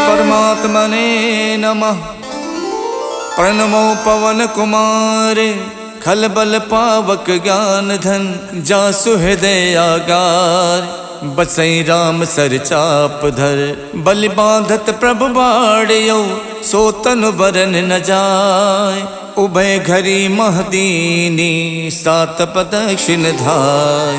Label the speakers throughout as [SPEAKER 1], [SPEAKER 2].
[SPEAKER 1] परमात्मने नमः। प्रणमो पवन कुमारे खलबल पावक ज्ञान धन जासु हृदय आगार। बसई राम सर चाप धर बलि बांधत प्रभु बाड़ियो सो तनु बरन न जाय। उभय घरी महदीनी सात प्रदक्षिण धाय।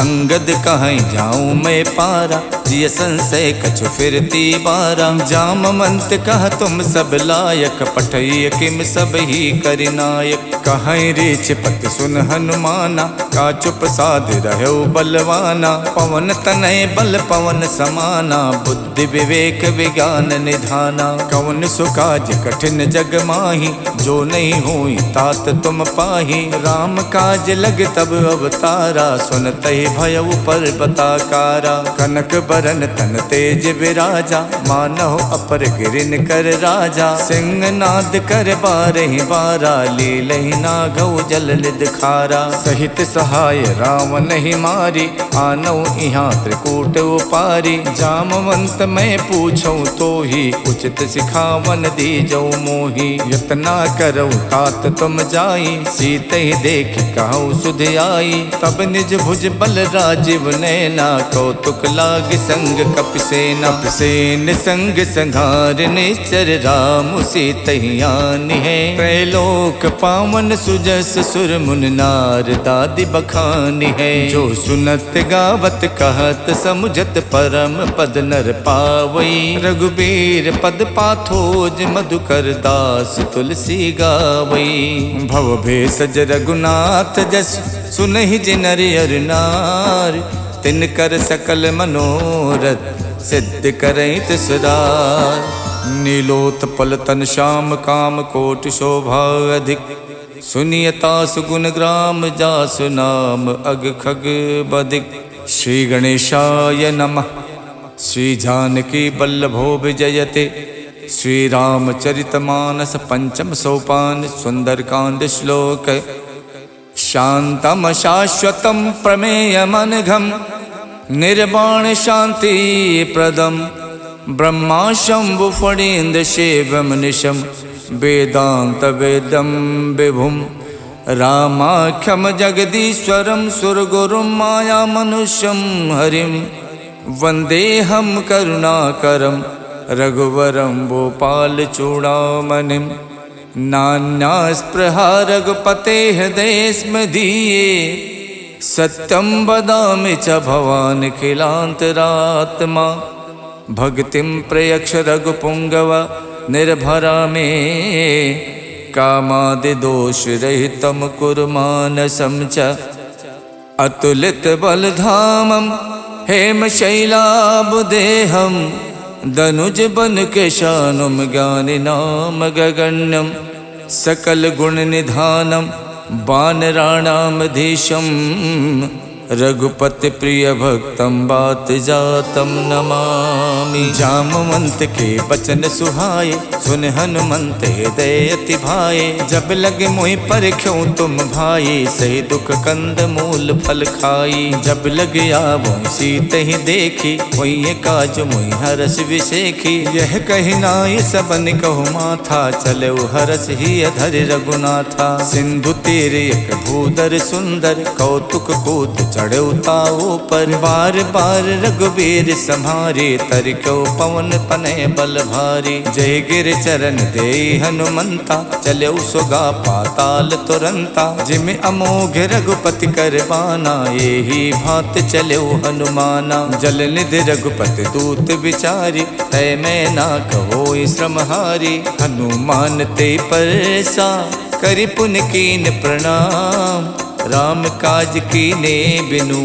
[SPEAKER 1] अंगद कहीं जाऊं मैं पारा जिय संशय कछु फिरती बारा। जामवंत कह तुम सब लायक पठय किम सब ही करिनायक। कहीं रीछ पति सुन हनुमाना का चुप साध रहो बलवाना। पवन तनय बल पवन समाना बुद्धि विवेक विज्ञान निधाना। कवन सुकाज कठिन जग माही जो नहीं हुई तात तुम पाही। राम काज लग तब अवतारा सुनते भयउ पर्वताकारा। कनक बरन तन तेज विराजा मानहो अपर गिरिन कर राजा। सिंह नाद कर बारहि बारा लीलहि नागौ जल निध खारा। सहित सहाय रावण ही मारी आनौ इहाँ त्रिकूट उपारी। जामवंत मैं पूछूं तो ही उचित सिखावन दीजौ मोही। यतना करौ तात तुम जाई सीते ही देख कहु सुध आई। तब निज भुज बल राजीव नैना कौतुक लाग संग कपिसेना। कपिसेन संग संघार निश्चर राम सीतहियान है। त्रैलोक पावन सुजस सुर मुन नार दादि बखान है। जो सुनत गावत कहत समुझत परम पद नर पावई। रघुबीर पद पाथोज मधुकर दास तुलसी गावई। भव भेषज रघुनाथ जस सुनहि जिनर अर नार। तिनकर सकल मनोरथ सिद्ध करैत सदार। नीलोत्पल तन श्याम काम कोटि शोभा अधिक। सुनियता सुगुण ग्राम जासु नाम अग खग बदिक। श्री गणेशाय नमः। श्री जानकी बल्लभो विजयते। श्री रामचरितमानस पंचम सोपान सुंदरकांड श्लोक। शांतम शाश्वतम प्रमेयमनघम निर्वाण शांति प्रदम। ब्रह्मा शंभु फणीन्द्र शिवम निशम वेदांत वेदम विभुम। रामाख्यम जगदीश्वरम सुरगुरुम माया मनुष्यम हरिम। वंदेहम करुणाकरम रघुवरम भोपाल चूड़ामणिम। नान्या स्पृहा रघुपते हृदय स्मदीये। सत्यम वदामि च भवान् खिलान्तरात्मा। भक्तिं प्रयक्ष रघुपुंगव निर्भरा मे। कामादि दोष रहितं कुरु मानसं च। अतुलित बलधामं हेमशैलाभदेहं। दनुज बन केशानुम ज्ञानि नाम गगण्यम। सकल गुण निधानम वानराणामधीशम। रघुपति प्रिय भक्तम बात जातम नमामि। जामवंत के बचन सुहाए सुन हनुमंत हृदय अति भाए। जब लगे मोहि परख्यों तुम भाई सही दुख कंद मूल फल खाई। जब लग आवो सीत ही देखी वही काज मोहि हरस विशेखी। यह कही नाय सबन कहु माथा चले हरस ही अधर रघुनाथा। सिंधु तीर एक भूधर सुंदर कौतुक कूद चढ़े ताओ पर। बार बार रघुबीर सम्हारे तरक्यो पवन तनय बल भारी। जय गिर चरण दे हनुमंता चलो सुगा पाताल तुरंता। जिम अमोघ रघुपति कर बाना यही भात चलो हनुमाना। जल निधि रघुपति दूत विचारी तय मैं ना कहो श्रमहारी। हनुमान ते परसा करि पुन कीन प्रणाम। राम काज कीने बिनु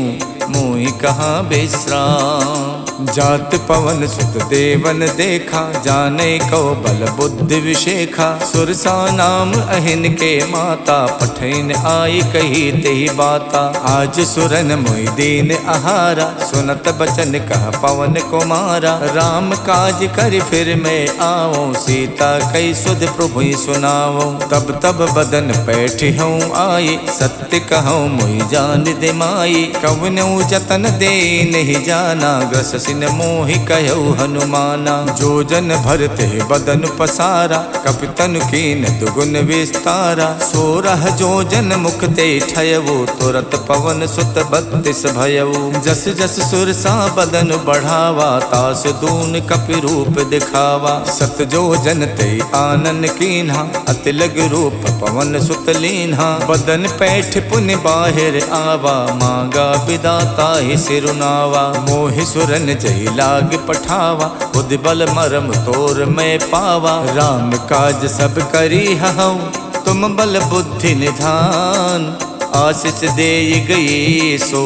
[SPEAKER 1] मोहि कहाँ विश्राम। जात पवन सुत देवन देखा जाने को बल बुद्धि विशेखा। सुरसा नाम अहिन के माता पठैन आई कही तेहि बाता। आज सुरन मोहि दीन आहारा सुनत बचन कह पवन कुमारा। राम काज कर फिर मैं आओ सीता कई सुध प्रभु सुनाओ। तब तब बदन बैठी हूँ आई सत्य कहूँ मोहि जान दिमाई। कवनऊ जत तन दे नहीं जाना, ग्रस सिन मोहि कहु हनुमाना। जो जन भरते बदन पसारा, कपितन कीन दुगुन विस्तारा। 16 जो जन मुख ते ठयवो, तुरत पवन सुत 32 भयवो। जस जस सुरसा बदन बढ़ावा, तास दून कपि रूप दिखावा। 7 जो जन ते आनन कीन्हा, अति लग रूप पवन सुत लीन्हा। बदन पैठ पुनि बाहिर आवा, मांगा विदाता ही सिरुनावा। मोहि सुरन जहि लाग पठावा, बुद्धि बल मरम तोर मैं पावा। राम काज सब करी हऊँ, तुम बल बुद्धि निधान। आशीष दे गई सो,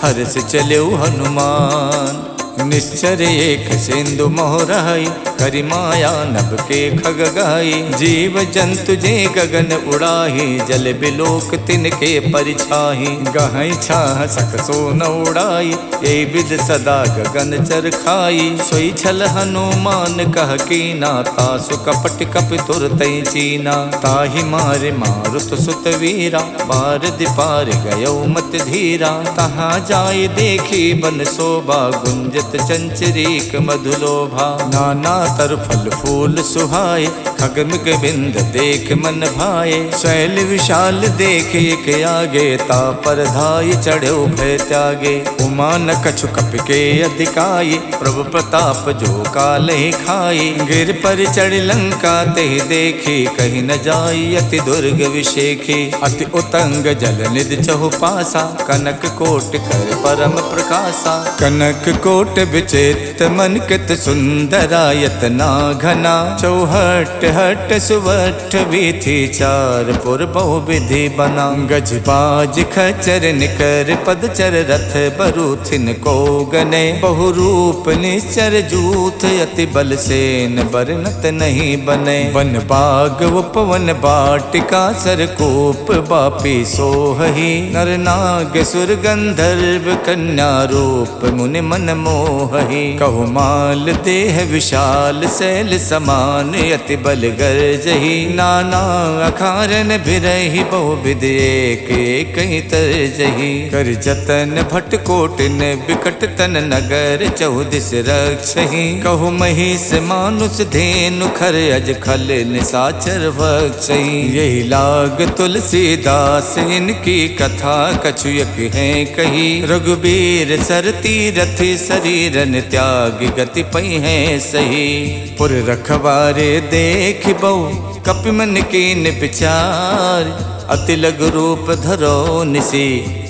[SPEAKER 1] हर्ष चलो हनुमान। निश्चर एक सिंधु मोहराई, करि माया नभ के खग गाई। जीव जंतु जे गगन उड़ाही, जल बिलोक तिनके परिछाही। गहई छाह सक सो न उड़ाई, ए विद सदा गगन चर खाई। सोई छल हनुमान कह कीना, तासु कपट कपि तुरतै चीना। ताहि मारे मारुत सुत वीरा, बार दिपार गयो मत धीरा। तहाँ जाय देखी बन शोभा, गुंजत चंचरीक मधुलोभा। नाना तर फल फूल सुहाए, खगमिग बिंद देख मन भाए। शैल विशाल देख एक आगे, ता पर धाय चढ़ो भय त्यागे। उमा न कछु कपि के अधिकाई, प्रभु प्रताप जो कालहि खाई। गिर पर चढ़ लंका ते देखी, कहीं न जाई अति दुर्ग विशेखी। अति उतंग जल निधि चहु पासा, कनक कोट कर परम प्रकाशा। कनक कोट विचित्र मन कित सुंदरायत ना घना। चौहट हट सुवठ वीथी, चार पुर बहु विधि बना। गज बाज खचर निकर पदचर, रथ बरूथिन को गने। बहु रूप निश्चर जूथ, अति बल सेन बरनत नहीं बने। वन बाग उपवन बाटिका, सरकूप बापी सोहही। नर नाग सुर गंधर्व कन्या, रूप मुनि मन मोहही। कहु माल देह विशाल, शैल समान अति बल गर्जही। नाना अखारन बिरहि, बहु विधि एक एक तरजही। कर जतन भट कोटिन, बिकट तन नगर चौदिस रक्षही। कहु महिष मानुष धेनु, खर अज खल निसाचर भक्षही। यही लाग तुलसीदास, इनकी कथा कछुयक है कही। रघुबीर सरती रथि, शरीरन त्याग गति पई है सही। पुर रखवारे देख बहु, कपि मन कीन विचार। अति लघु रूप धरो निसी,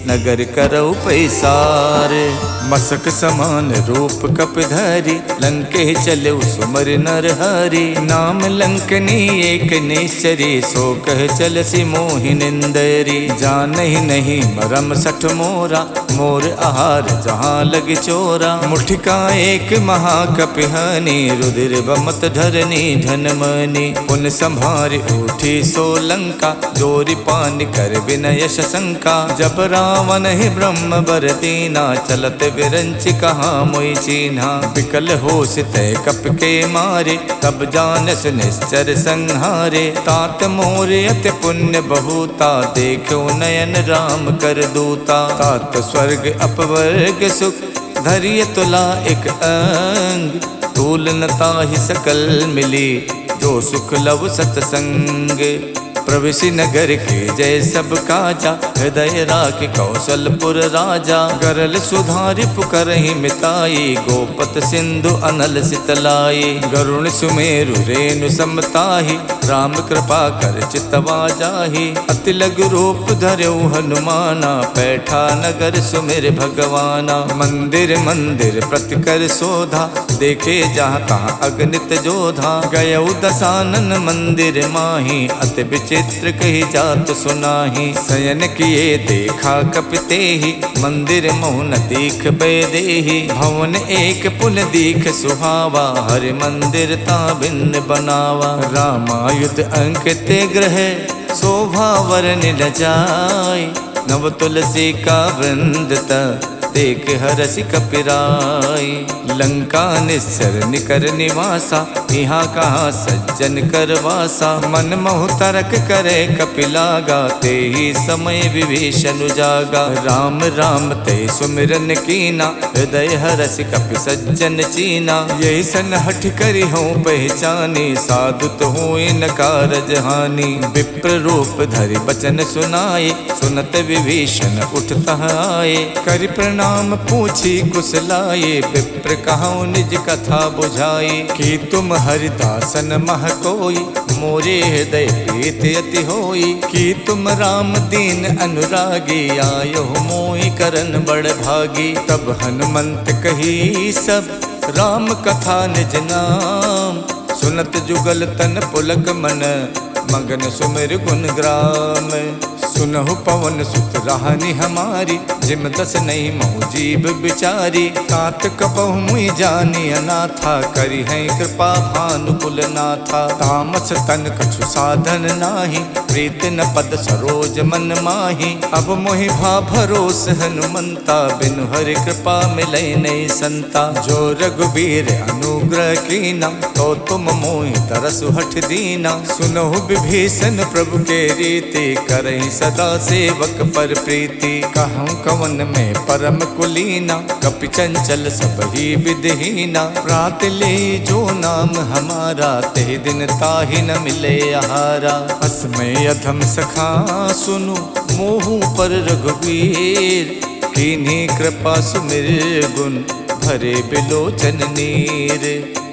[SPEAKER 1] नगर करौ पैसार। मसक समान रूप कपिधरि, लंके चलो सुमर नर हरि। नाम लंकनी एक निश्चरी, सो कह चलसी मोहि निंदरी। जानहि नहीं मरम सठ मोरा, मोर आहार जहाँ लग चोरा। मुठिका एक महाकपिहानी, रुधिर बमत धरनी धनमनी। पुन संभार उठी सो लंका, जोरि पान कर विनय शंका। जब रावण ही ब्रह्म बर दीना, चलत विरंच कहाँ मोई चीन्हा। विकल होश तय कप के मारे, तब जानस निश्चर संहारे। तात मोर अति पुण्य बहुता, देखो नयन राम कर दूता। तात स्वर्ग अपवर्ग सुख, धरिय तुला एक अंग। तूल न ताहि सकल मिली, जो सुख लव सतसंग। प्रविशि नगर के जय सब काजा, हृदय राख कौशलपुर राजा। गरल सुधारि पुकरहि मिताई, गोपत सिंधु अनल सितलाई। गरुण सुमेरु रेणु समताहि, राम कृपा कर चितवा जाहि। अति लघु रूप धरौ हनुमाना, पैठा नगर सुमिर भगवाना। मंदिर मंदिर प्रति कर शोधा, देखे जहाँ तहाँ अगणित जोधा। गयौ दसानन मंदिर माही, अति चित्र कही जात सुनाही। शयन किए देखा कपितेहि, मंदिर मोहन दीख बेदेहि। भवन एक पुन दीख सुहावा, हरि मंदिर ता भिन्न बनावा। रामायुध अंकित ग्रह, शोभा वरन न जाय। नव तुलसी का वृंद देख हरसि कपिराई। लंका निस्सर निकर निवासा, यहाँ कहाँ सज्जन कर वासा। मन मोह तरक करे कपिलागा, ते ही समय विभीषण जागा। राम राम ते सुमिरन कीना, हृदय हरसि कपि सज्जन चीना। यही सन हठ करी हूँ पहचानी, साधु तो हूँ न कारज हानि। विप्र रूप धरि बचन सुनाए, सुनत विभीषण उठता आए। करि प्रणाम पूछी कुशलाए, विप्र कहूँ निज कथा बुझाई। कि तुम हरिदासन मह कोई, मोरे हृदय प्रीत अति होई। कि तुम राम दीन अनुरागी, आयो मोहि करन बड़ भागी। तब हनुमंत कही सब, राम कथा निज नाम। सुनत जुगल तन पुलक मन, मगन सुमिर गुण ग्राम। सुनहु पवन सुत राहनि हमारी, जिम दस नहीं महु जीव बिचारी। तात कपहु मुई जानी अनाथा, करी है कृपा भानुकुल नाथा। तामस तन कछु साधन नाही, प्रीत न पद सरोज मन माही। अब मोहि भा भरोस हनुमंता, बिनु हरि कृपा मिलै नहीं संता। जो रघुबीर अनुग्रह कीना, तो तुम मोहि तरसु हठ दीना। सुनहु विभीषण प्रभु के रीति, करहि सदा सेवक पर प्रीति। कहूँ कवन में परम कुलीना, कपि चंचल सब ही विधहीना। प्रात ले जो नाम हमारा, ते दिन ताहि न मिले आहारा। असमय अधम सखा सुनु, मोहु पर रघुवीर। कीन्ही कृपा सुमिर गुण, भरे बिलोचन नीर।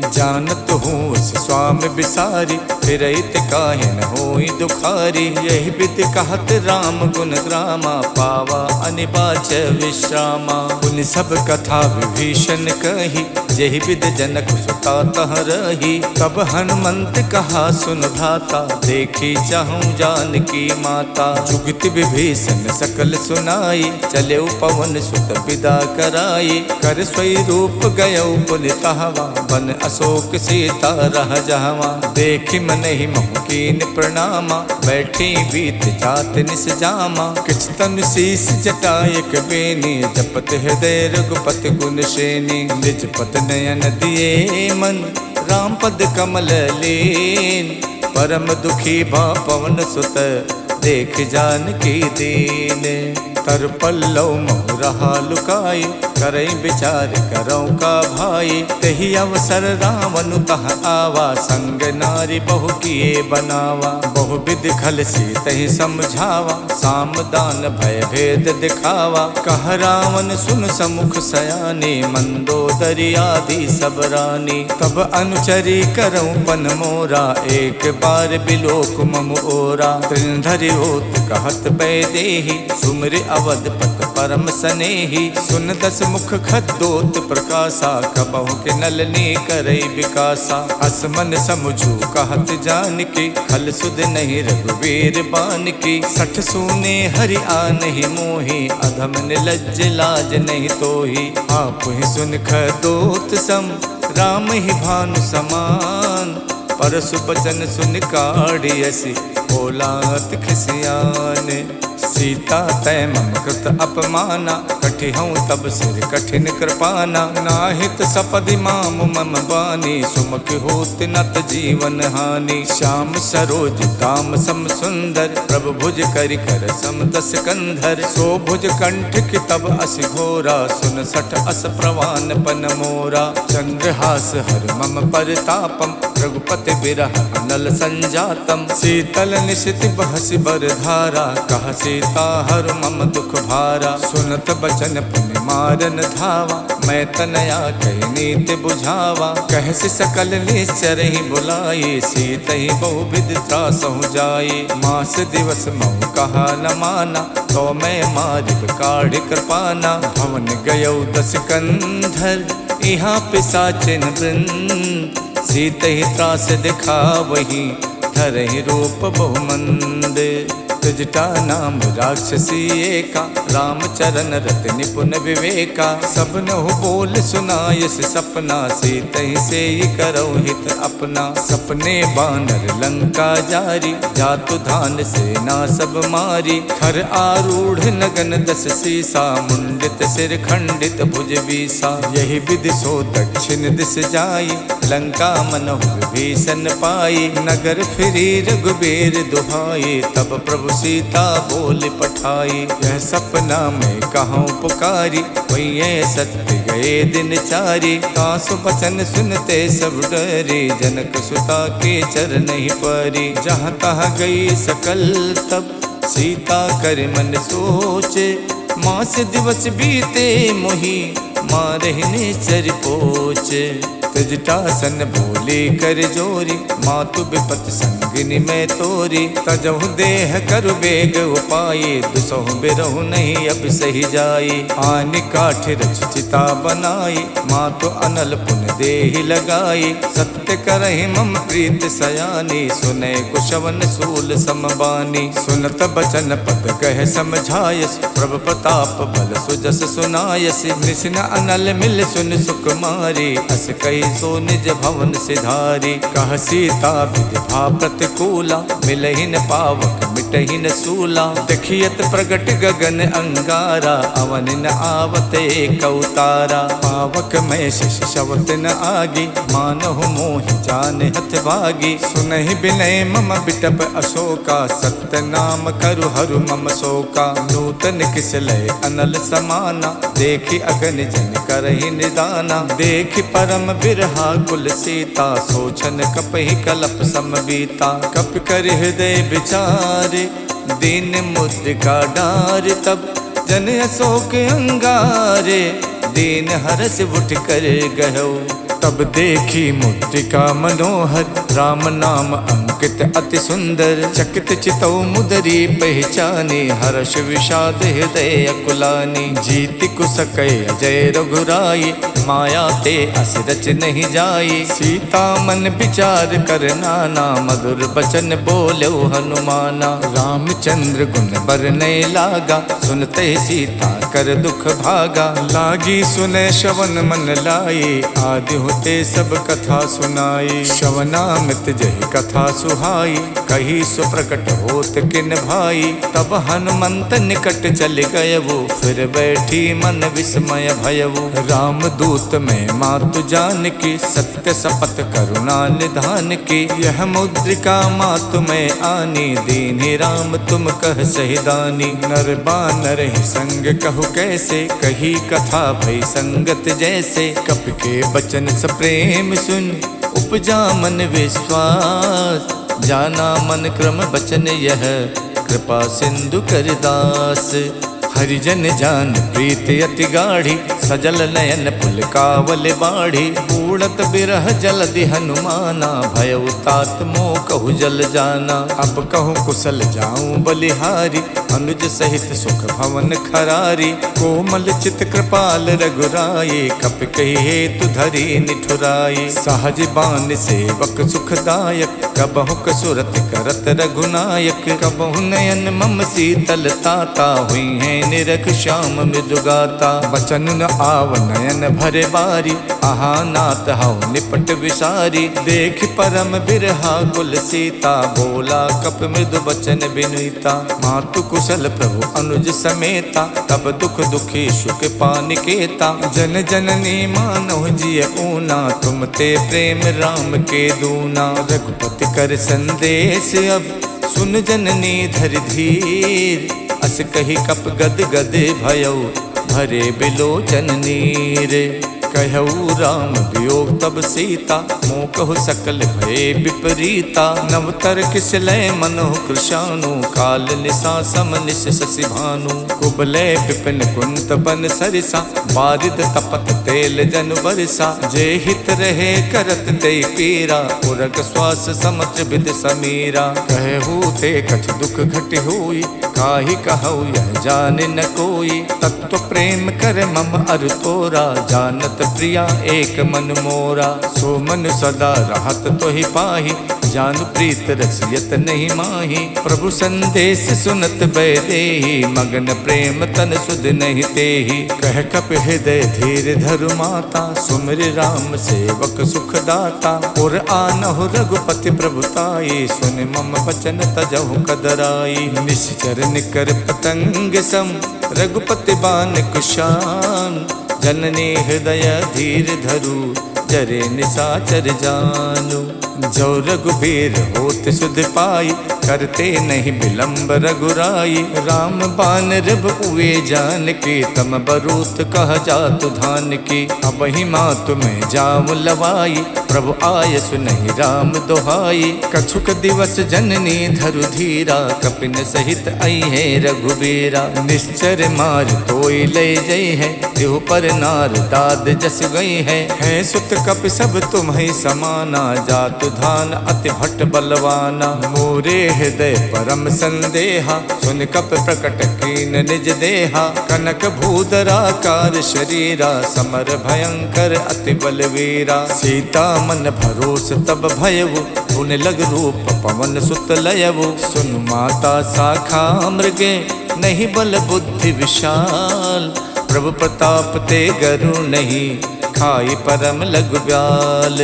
[SPEAKER 1] जानत हूँ उस स्वामी बिसारी, फिरैत काहे न होई दुखारी। यही विधि कहत राम गुण ग्रामा, पावा अनिबाच विश्रामा। पुनि सब कथा विभीषण कही, यही विधि जनक सुता तह रही। तब हनुमंत कहा सुन भ्राता, देखी चाहूँ जानकी माता। जुगत विभीषण सकल सुनाई, चले पवन सुत विदा कराई। कर स्वई रूप गयो पुनि तहवा, बन अशोक सीता रह जहवा। देखि मन ही मोह कीन प्रणामा, बैठी बीत जात निस जामा। किछ तन शीस जटायक बेनी, जपत हृदय रघुपति गुण श्रेणी। निज पत नयन दिए मन, राम पद कमल लीन। परम दुखी भा पवन सुत, देख जानकी दीन। तर पल्लव मोह रहा लुकाई, करई विचार करौ का भाई। तही अवसर रावण तह आवा, संग नारी बहु किए बनावा। बहु विधि खल सी तही समझावा, साम दान भय भेद दिखावा। कह रावण सुन समुख सयानी, मंदोदरी आदि सब रानी। तब अनुचरी करौ पन मोरा, एक बार बिलोक मम ओरा। त्रिनधरि होत कहत बैदेही, सुमिर अवधपत परम सनेही। सुन दस मुख खद्दोत प्रकाशा, कबहु के नलनी करई विकासा। हस मन समुझू कहत जानकी, खल सुध नहीं रघुवीर बानकी। सठ सूने हरि आनहि मोहि, अधम निलज्ज लाज नहीं तोहि। आप ही सुन खद्दोत सम, राम ही भानु समान। परसु बचन सुन काढ़ियसि, बोलात खिसियान। सीता तय मम कृत अपमाना, कठिहऊँ तब सिर कठिन कृपाना। नाहित सपदि माम मम बानी, सुमुख होत नत जीवन हानि। श्याम सरोज दाम सम सुंदर, प्रभु भुज करि कर सम दस कंधर। सो भुज कंठ की तब अस घोरा, सुन सठ अस प्रवान पन मोरा। चंद्रहास हर मम परितापम, रघुपति बिरह अनल संजातम। शीतल निशित बहसि बर धारा, कह सीता हर मम दुख भारा। सुनत बचन पुनि मारन धावा, मैं तनया कही नीति बुझावा। कहसि सकल निश्चर ही बुलाई, सीत ही बहु विधि त्रासहु जाई। मास दिवस महु कहा न माना, तो मैं मारिब काढ़ कृपाना। भवन गयो दस कंधर, यहाँ पिशाचिन वृंद। सीत ही त्रास दिखा वही, धरहि रूप बहुमंद। जटा नाम राक्षसी एका, रामचरण रत निपुण विवेका। सबनहु बोल सुनायस सपना, सीतहि से करौ हित अपना। सपने बानर लंका जारी, जातु धान सेना सब मारी। खर आरूढ़ नगन दस सीसा, मुंडित सिर खंडित भुज बीसा। यही विधि सो दक्षिण दिस जाई, लंका मनहु विभीषण पाई। नगर फिरी रघुबीर दुहाई, तब प्रभु सीता बोल पठाई। यह सपना में कहूँ पुकारी, वही सत्य गए दिन चारी। तासु बचन सुनते सब डरे, जनक सुता के चरण ही परी। जहाँ तहाँ गई सकल तब, सीता कर मन सोचे। मास दिवस बीते मोही, मारहिने चर पोचे। तजटासन बोले कर जोरी, मातु विपत संगिनी में तोरी। तजहु देह कर बेग उपाये, दुसहु बिरहु नहीं अब सही जाई। आनि काठ रच चिता बनाई, मातु अनल पुन देहि लगाई। सत्य करहि मम प्रीत सयानी, सुने कुशवन सूल समबानी। सुनत बचन पद कह समझायस, प्रभु प्रताप बल सुजस सुनायस। निसिन अनल मिल सुन सुकुमारी, अस कही सो निज भवन सिधारी। कह सीता विधि भा प्रतिकूला, मिलहि न पावक मिटहि न सूला। देखियत प्रगट गगन अंगारा, अवन न आवत एक अवतारा। पावक में शिष शवत न आगी, मानहु मोहि जान हथ भागी। सुनहि बिनय मम बिटप अशोका, सत्य नाम करु हरु मम शोका। नूतन किसलय अनल समाना, देखि अगन जन करहि निदाना। देखि परम बिरहा कुल सीता, सोचन कपहि कलप समबीता। कप कर हृदय विचारे, दीन मुद्रिका डार। तब जन अशोक अंगारे, दीन हरस उठ कर गयो। तब देखी मुद्रिका मनोहर, राम नाम अंकित अति सुंदर। चकित चितौ मुदरी पहचानी, हर्ष विषाद हृदय अकुलानी। जीति कुसकय अजय रघुराई, माया ते अस रच नहीं जाई। सीता मन विचार कर नाना, मधुर बचन बोलो हनुमाना। रामचंद्र गुण बरनय लागा, सुनते सीता कर दुख भागा। लागी सुने श्रवण मन लाई, आदि होते सब कथा सुनाई। श्रवणामृत जहि कथा सुहाई, कही सुप्रकट होत किन भाई। तब हनुमंत निकट चल गयवु, फिर बैठी मन विस्मय भयवु। राम दूत में मातु जान की, सत्य शपथ करुणा निधान की। यह मुद्रिका मातु में आनी, दीन्हि राम तुम कह सहिदानी। नर बानर ही संग कहु कैसे, कही कथा भई संगत जैसे। कप के बचन प्रेम सुन, उपजा मन विश्वास। जाना मन क्रम बचन यह, कृपा सिंधु कर दास। हरिजन जान प्रीत अति गाढ़ी, सजल नयन पुलकावल बाढ़ी। उड़त बिरह जलधि हनुमाना, भयउ तात मोह कहु जल जाना। अब कहूँ कुशल जाऊं बलिहारी, अनुज सहित सुख भवन खरारी। कोमल चित कृपाल रघुराई, कप कही हेतु धरी निठुराई। सहज बान सेवक सुखदायक, कबहु कसुरत करत रघुनायक। कबहु नयन मम शीतल ताता, हुई है निरख श्याम मृदुगाता। बचन न आव नयन भरे बारी, आहा नाथ हऊ निपट विसारी। देख परम बिरहा कुल सीता, बोला कप मृदु बचन बिनुता। मातु कुशल प्रभु अनुज समेता, तब दुख दुखी सुख पानिकेता। जन जननी मानव जिय ऊना, तुम ते प्रेम राम के दूना। रघुपति कर संदेश अब, सुन जननी धर धीर। अस कही कप गद गद भयउ, भरे बिलोचन नीर। कहऊ राम वियोग तब सीता, मोह कहु सकल भय विपरीता। नवतर किसलय मनोह कृशानु, काल निशा सम निश शशि भानु। कुबलय विपिन कुंत बन सरिसा, बारिद तपत तेल जन बरसा। जे हित रहे करत ते पीरा, उरग श्वास समत्र विद समीरा। कहू ते कछ दुख घट होई, काहि कहऊ यह जान न कोई। तत्व प्रेम कर मम अर तोरा, जानत प्रिया एक मन मोरा। सो मन सदा रहत तो ही पाही, जान प्रीत रसियत नहीं माही। प्रभु संदेश सुनत बैदेही, मगन प्रेम तन सुध नहीं तेही। कह कप हृदय धीर धरु माता, सुमिर राम सेवक सुख दाता। और आनहु रघुपति प्रभुताई, सुन मम बचन तजहु कदराई। निश्चर निकर पतंग सम, रघुपति बान कुशान। जननी हृदय धीर धरु, जरे निसाचर जानु। जो रघुबीर होत सुध पाई, करते नहीं विलंब रघुराई। राम बान रब उए जान की, तम बरूत कह जातु धान की। अब ही मातु में जाम लवाई, प्रभु आय सुनहि राम दोहाई। कछुक दिवस जननी धरु धीरा, कपिन सहित आई है रघुबीरा। निश्चर मार तोई ले जई है, देहु पर नार दाद जस गई है। सुत कप सब तुम्हें समाना, जातु धान अति भट्ट बलवाना। मोरे हृदय परम संदेहा, सुन कप प्रकट कीन निज देहा। कनक भूधराकार शरीरा, समर भयंकर अति बलवीरा। सीता मन भरोस तब भयउ, पुन लग रूप पवन सुत लयउ। सुन माता शाखा मृगे, नहीं बल बुद्धि विशाल। प्रभु प्रताप ते गरु नहीं, खाई परम लघु ब्याल।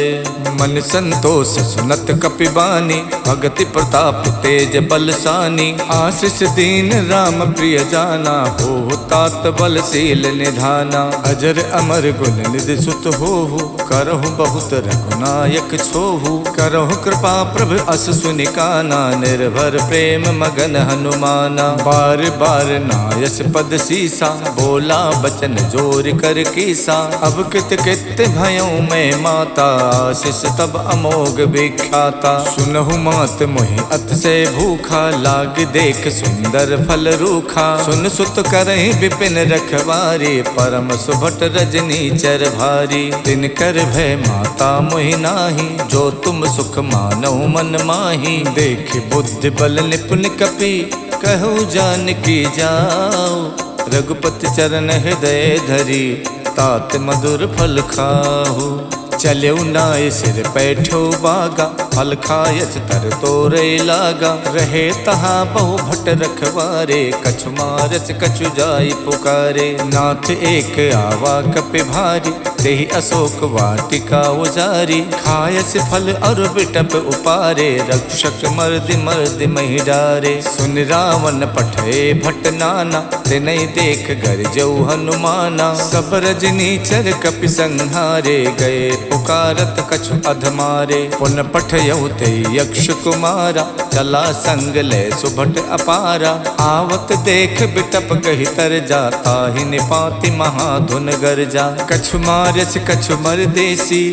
[SPEAKER 1] मन संतोष सुनत कपिबानी, भगति प्रताप तेज बलसानी। आशीष दीन राम प्रिय जाना, हो तात बलशील निधाना। अजर अमर गुण निधि सुत होहु, करहु बहुत रघुनायक छोहु। करहु कृपा प्रभु अस सुनिकाना, निर्भर प्रेम मगन हनुमाना। बार बार नायस पद सीसा, बोला बचन जोर कर कीसा। अब कित कित भयों में माता, आशीष तब अमोघ विख्याता। सुनहु मात मोहि अत से भूखा, लाग देख सुंदर फल रूखा। सुन सुत करहि विपिन रखवारी, परम सुभट रजनी चर भारी। तिन कर भय माता मोहि नाही, जो तुम सुख मानौ मन माही। देख बुद्धि बल निपुण कपि, कहु जानकी जाओ। रघुपति चरण हृदय धरी, तात मधुर फल खाहु। चलऊ नाय सिर पैठो बागा, फल खायस तर तोरे लागा। रहे तहाँ बहु भट रखवारे, कछु मारस कछु जाई पुकारे। नाथ एक आवा कपि भारी, देहि अशोक वाटिका उजारी। खायस फल और बिटप उपारे, रक्षक मर्दि मर्दि महि डारे। सुन रावण पठे भट नाना, तिनहि देख गरजऊ हनुमाना। सब रजनीचर कपि संहारे, गए पुकारत कछु अधमारे। पुन पठयऊ ते यक्ष कुमारा, चला संग ले सुभट अपारा। आवत देख बिटप कहि तर जाता, ही निपाति महाधुन गरजा। कछु मारस कछु मरदेसी,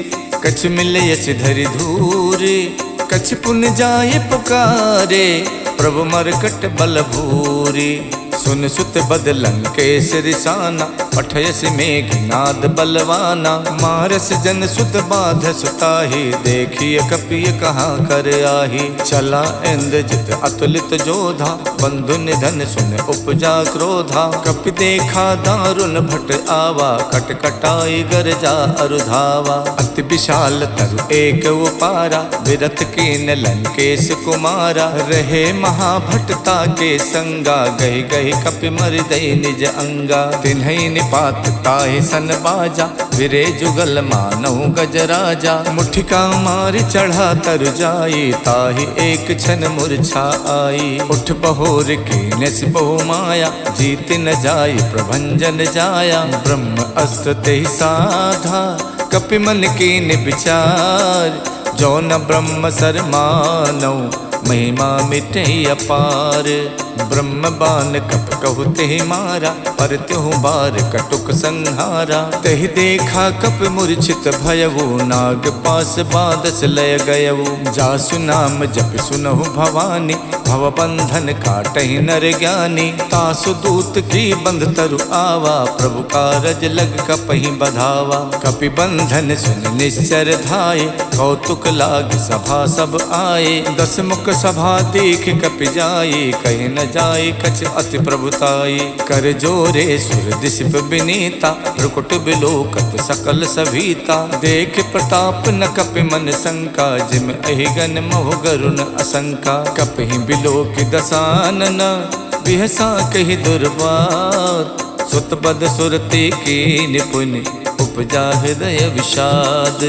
[SPEAKER 1] कछु मिलयस धरि धूरे। कछु पुन जाय पुकारे, प्रभु मरकट बल भूरी। सुन सुत बदलन के सिरसाना, पठयस मेघनाद बलवाना। मारस जन सुत बाध सुताही, देखिय कपिय कहाँ कर आही। चला इंद्रजित अतुलित जोधा, बंधु निधन सुन उपजा क्रोधा। कपि देखा दारुण भट आवा, कटकटाई गरजा अरुधावा। अति विशाल तरु एक उपारा, विरथ कीन लंकेश कुमारा। रहे महाभटता के संगा, गहि गहि कपि मर दई निज अंगा। तिन्हई निपात ताहि सन बाजा, विरे जुगल मानहु गजराजा। मुठिका मार चढ़ा तर जाई, ताहि एक क्षण मूर्छा आई। उठ बहोर कीनस बहु माया, जीत न जाय प्रभंजन जाया। ब्रह्म अस्त्र तेहि साधा, कपि मन कीन विचार। जो न ब्रह्म सर मानौ, महिमा मिटे अपार। ब्रह्म बान कप कहु तेहि मारा, पर त्यों बार कटुक संहारा। तेहि देखा कप मूर्छित भयउ, नाग पास बादस लय गयउ। जासु नाम जप सुनहु भवानी, भव बंधन काटहि नर ज्ञानी। तासु दूत की बंध तरु आवा, प्रभु कारज लग कपहि बधावा। कपि बंधन सुन निश्चर धाये, कौतुक लाग सभा सब आए। दस मुख सभा देख कपि जाई, कहीं न जाई कछ अति प्रभुताई। कर जोरे सुर दिशिप बिनीता, भ्रुकुट बिलोकत सकल सभीता। देख प्रताप न कपि मन शंका, जिम अहिगन मोह गरुण असंका। कपहि बिलोक दसानन, बिहसा कहि दुर्बात। सुत बद सुरते की निपुण, उपजा हृदय विषाद।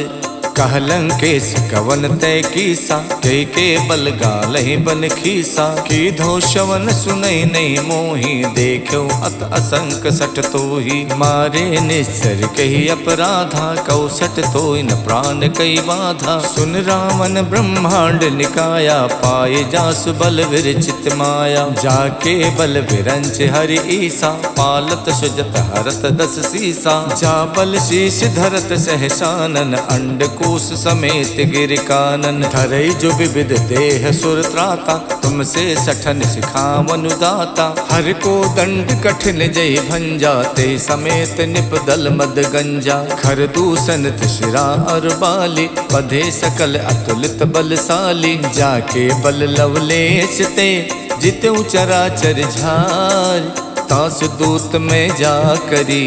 [SPEAKER 1] कहलंकेश कवन तय कीसा, के बल गालहि बन खीसा। की धो शवन सुनई नहीं मोही, देखो अत असंक सट तोही। मारे निश्चर कही अपराधा, कौसट तोय न प्राण कई बाधा। सुन रावण ब्रह्मांड निकाया, पाए जासु बल विरचित माया। जाके बल विरंच हरि ईसा, पालत सुजत हरत दस सीसा। जा बल शीश धरत सहसानन, अंड कोश समेत गिर कानन। धरई जो विविध देह सुर त्राता, तुमसे सठन सिखावन दाता। हर को दंड कठिन जय भंजा, ते समेत निप दल मद गंजा। खर दूषण तिशिरा और बाली, बधे सकल अतुलित बलशाली। जाके बल लवलेश ते, जितु चराचर झार। तासु दूत में जा करी,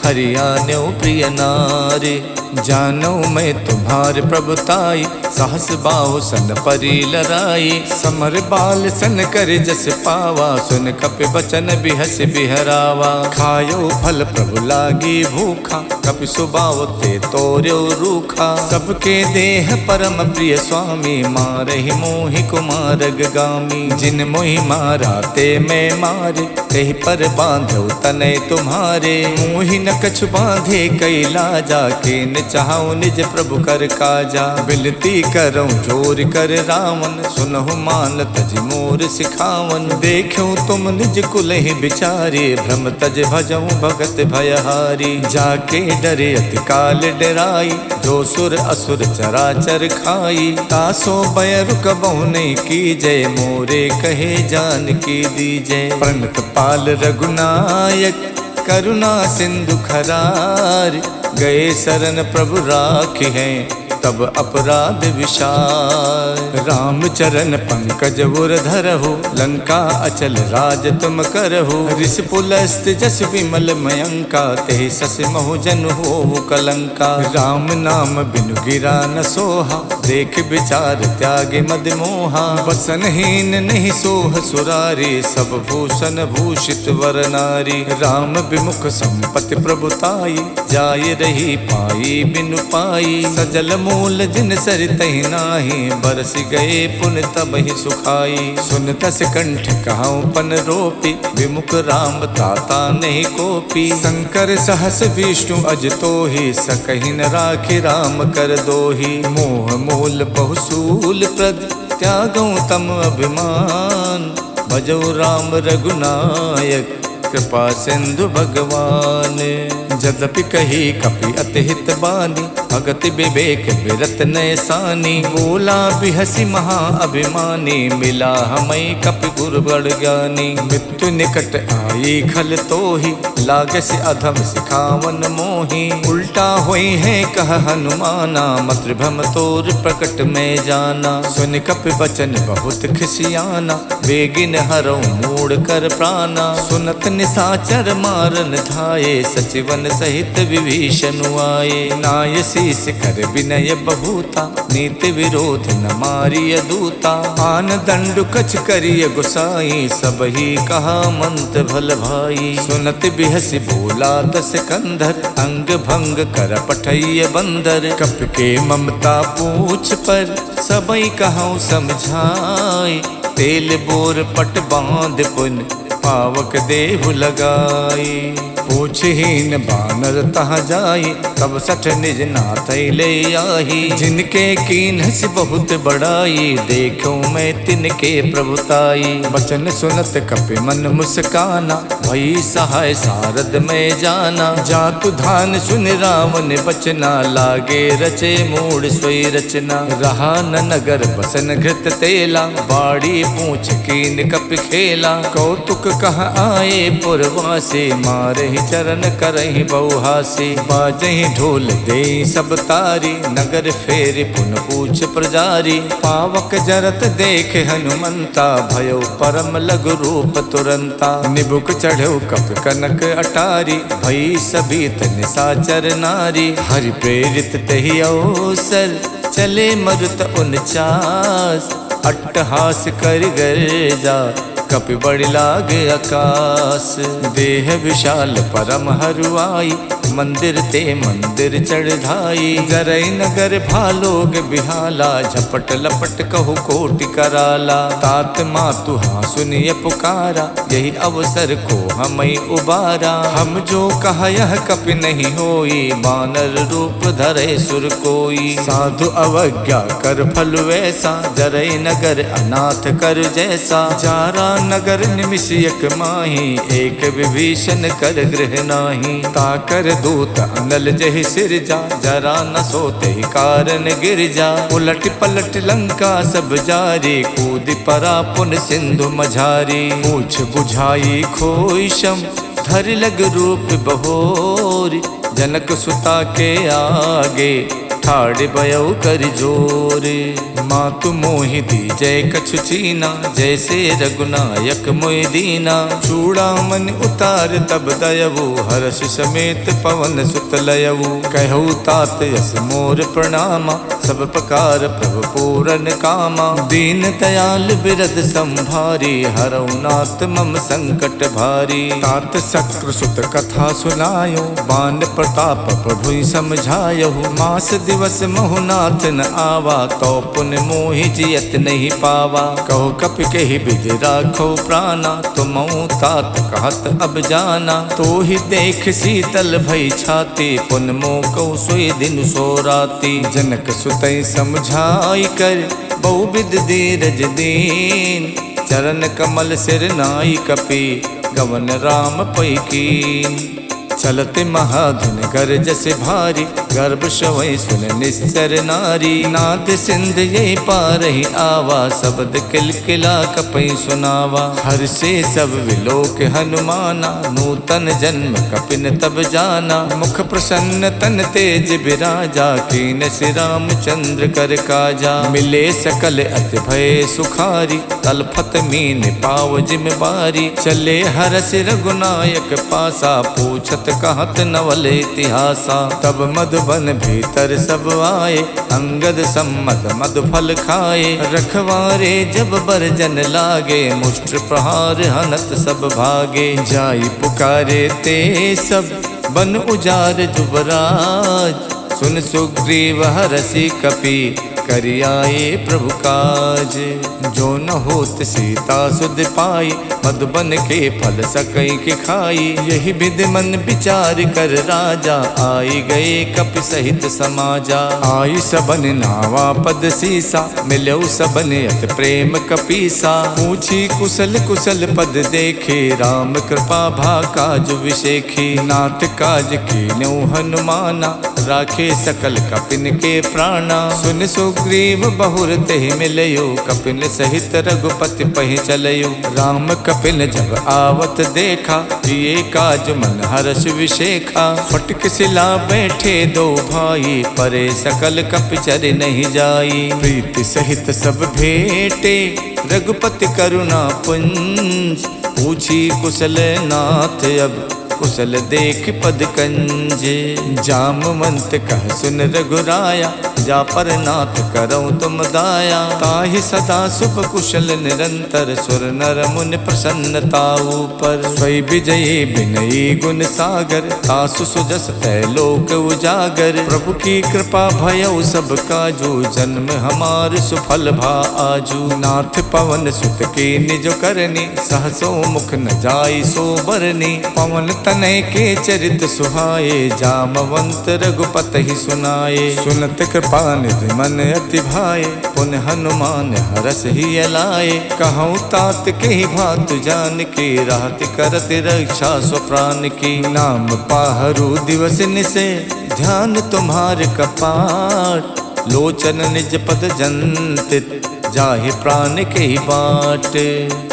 [SPEAKER 1] हरियाण्यो प्रिय नारी। जानो मैं तुम्हार प्रभुताई, सहस बाहु सन परी लराई। समर बाल सन कर जस पावा, सुन कपि बचन बिहस बिहरावा। खायो फल प्रभु लागी भूखा, कपि सुबाव ते तोर्यो रूखा। सबके देह परम प्रिय स्वामी, मारहि मोहि कुमारग गामी। जिन मोहि मारा ते मैं मारे, तेहि पर बांधो तनय तुम्हारे। मोहि न कछु बांधे कई लाजा, के न चाहूं निज प्रभु कर काजा। बिनती करऊं जोर कर रावण, सुनहु मान तज मोर सिखावन। देखूं तुम निज कुल ही बिचारे, भ्रम तज भजऊं भगत भयहारी। जाके डरे अति काल डराई, जो सुर असुर चराचर खाई। तासो भय रुकबहु नहीं कीजय, मोरे कहे जान की दीजय। प्रणत पाल रघुनायक, करुणा सिंधु खरार। गए शरण प्रभु राखी हैं, तब अपराध विशाल। राम चरण पंकज उर धरहु, लंका अचल राज तुम करहु। ऋषि पुलस्त जस विमल मयंका, ते सस महु जन होवु कलंका। राम नाम बिनु गिरा न सोहा, देख विचार त्यागे मद मोहा। वसनहीन नहीं सोह सुरारी, सब भूषण भूषित वर नारी। राम विमुख संपत्ति प्रभुताई, जाय रही पाई बिनु पाई। सजल मूल जिन सरितहि नाही, बरस गए पुन तब ही सुखाई। सुन तस कंठ कहाऊं पन रोपी, विमुख राम ताता नहीं कोपी। शंकर सहस विष्णु अज तोहि, सकहि न राखि राम कर दोहि। मोह मूल बहुसूल प्रद, त्यागऊं तम अभिमान। भजौ राम रघुनायक, कृपा सिंधु भगवान। जदपि कही कपि अति हित बानी, भगति विवेक बिरत नैसानी। बोला बिहसी महा अभिमानी, मिला हमें कपि गुरु बड़ ज्ञानी। मृत्यु निकट आई खल तोहि, लागस अधम सिखावन मोहि। उल्टा होई है कह हनुमाना, मातृभ्रम तोर प्रकट में जाना। सुन कपि वचन बहुत खिसियाना, बेगिन हरौ मूड कर प्राणा। सुनत निसाचर मारन धाये, सचिवन सहित विभीषण आए। नाय शीस कर विनय बहुता, नीति विरोध न मारिय दूता। आन दंडु कछ करिय गुसाई, सब ही कहा मंत भल भाई। सुनत बिहसी बोला दस कंधर, अंग भंग कर पठैय बंदर। कप के ममता पूछ पर, सबई कहूँ समझाई। तेल बोर पट बांध पुन, पावक देहु लगाई। पूछहीन बानर तहाँ जाई, तब सठ निज नाथ ले आही। जिनके कीन्हस बहुत बड़ाई, देखूं मैं तिनके प्रभुताई। वचन सुनत कपि मन मुस्काना, भई सहाय सारद में जाना। जातु धान सुन रावण बचना, लागे रचे मूड सोई रचना। रहा न नगर बसन घृत तेला, बाड़ी पूछ कीन कपि खेला। कौतुक कह आए पुरवासे, मारे चरण करही बहुहासी। बाजही ढोल दे सब तारी, नगर फेरि पुन पूछ प्रजारी। पावक जरत देख हनुमंता, भयो परम लघु रूप तुरंता। निबुक चढ़ो कप कनक अटारी, भई सभीत निसाचर नारी। हरि प्रेरित तहि अवसर, चले मरुत 49। अट्टहास कर गर्जा, कपि बड़ लाग आकाश। देह विशाल परम हरुआई, मंदिर ते मंदिर चढ़ाई। जरई नगर भालोग बिहाला, झपट लपट कहु कोटि कराला। तात मातु हाँ सुनिय पुकारा, यही अवसर को हमें उबारा। हम जो कहा यह कपि नहीं होई, बानर रूप धरे सुर कोई। साधु अवज्ञा कर फल वैसा, जरई नगर अनाथ कर जैसा। जारा नगर निमिषयक माही, एक विभीषण कर गृह नाही। ताकर दूत अनल जहि सिरजा, जरा न सोते कारण गिर जा। उलट पलट लंका सब जारी, कूद परा पुन सिंधु मझारी। पूछ बुझाई खोई शम, धर लग रूप बहोरी। जनक सुता के आगे, ठाड़ भयो कर जोरे। मातु मोहि दीजय कछु चीना, जैसे रघुनायक मोहि दीना। चूड़ामन उतार तब दयवु, हर्ष समेत पवन सुत लयवु। कहु तात यस मोर प्रणामा, सब प्रकार प्रभु पूरन कामा। दीन दयाल बिरद संभारी, हरऊ नाथ मम संकट भारी। तात शक्रु सुत कथा सुनायो, बान प्रताप प्रभु समझायो। मास दिवस महुनाथ न आवा, तो पुन मोहि जियत नहीं पावा। कहो कपि कहि विधि राखो प्राणा, तुम तात कहत अब जाना। तो ही देख शीतल भई छाती, पुन मोह कहु सोई दिन सो राती। जनक सुतई समझाई कर, बहुविध धीरज दीन। चरण कमल सिर नाई कपि, गवन राम पै कीन। चलते महाधुन गरजस भारी, गर्भ शवै सुन निश्चर नारी। नाद सिंध ये पारहि आवा, शब्द किलकिला कपै सुनावा। हर से सब विलोक हनुमाना, नूतन जन्म कपिन तब जाना। मुख प्रसन्न तन तेज बिराजा, कीन श्री रामचंद्र कर काजा। मिले सकल अति भय सुखारी, तलफत मीन पाव जिम बारी। चले हरस रघुनायक पासा, पूछत कहत नवल इतिहासा। तब मधुबन भीतर सब आए, अंगद सम्मत मधु फल खाए। रखवारे जब बरजन लागे, मुष्ट प्रहार हनत सब भागे। जाई पुकारे ते सब, बन उजार जुबराज। सुन सुग्रीव हरषि कपि, करियाए प्रभु काज। जो न होत सीता सुध पाई, मधुबन के फल सकई के खाई। यही विधि मन विचार कर राजा, आई गए कपि सहित समाजा। आई सबन नावा पद सीसा, मिलऊ सबन अत प्रेम कपीसा। पूछी कुशल कुशल पद देखे, राम कृपा भा काज विशेखी। नाथ काज कीन्यौ हनुमाना, राखे सकल कपिन के प्राणा। सुन सुग्रीव बहुर तेहि मिलयो, कपिन सहित रघुपति पहि चलयो। राम कपिन जब आवत देखा, ये काज मन हर्ष विशेखा। फटक सिला बैठे दो भाई, परे सकल कपि चर नहीं जाई। प्रीति सहित सब भेटे, रघुपति करुणा पुंज। पूछी कुशल नाथ अब, कुशल देख पद कंजे। जामवंत कह सुन रघुराया, जा पर नाथ करऊँ तुम दाया। ताहि सदा शुभ कुशल निरंतर, सुर नर मुनि प्रसन्नता ऊपर। स्वै विजयी विनयी गुण सागर, तासु सुजस तै लोक उजागर। प्रभु की कृपा भयउ सब काजू, जन्म हमार सुफल भा आजू। नाथ पवन सुत के निज करनी, सहसो मुख न जाई सो बरनी। पवन तनय के चरित सुहाए, जामवंत रघुपति ही सुनाए। सुनत कृपा निधि मन अति भाए, पुन हनुमान हरस ही अलाए। कहूँ तात के ही भातु जान के, राहत करत रक्षा स्वप्राण की। नाम पाहरु दिवस निसे, ध्यान तुम्हार कपाट। लोचन निज पद जंतित, जाहि प्राण के ही बाट।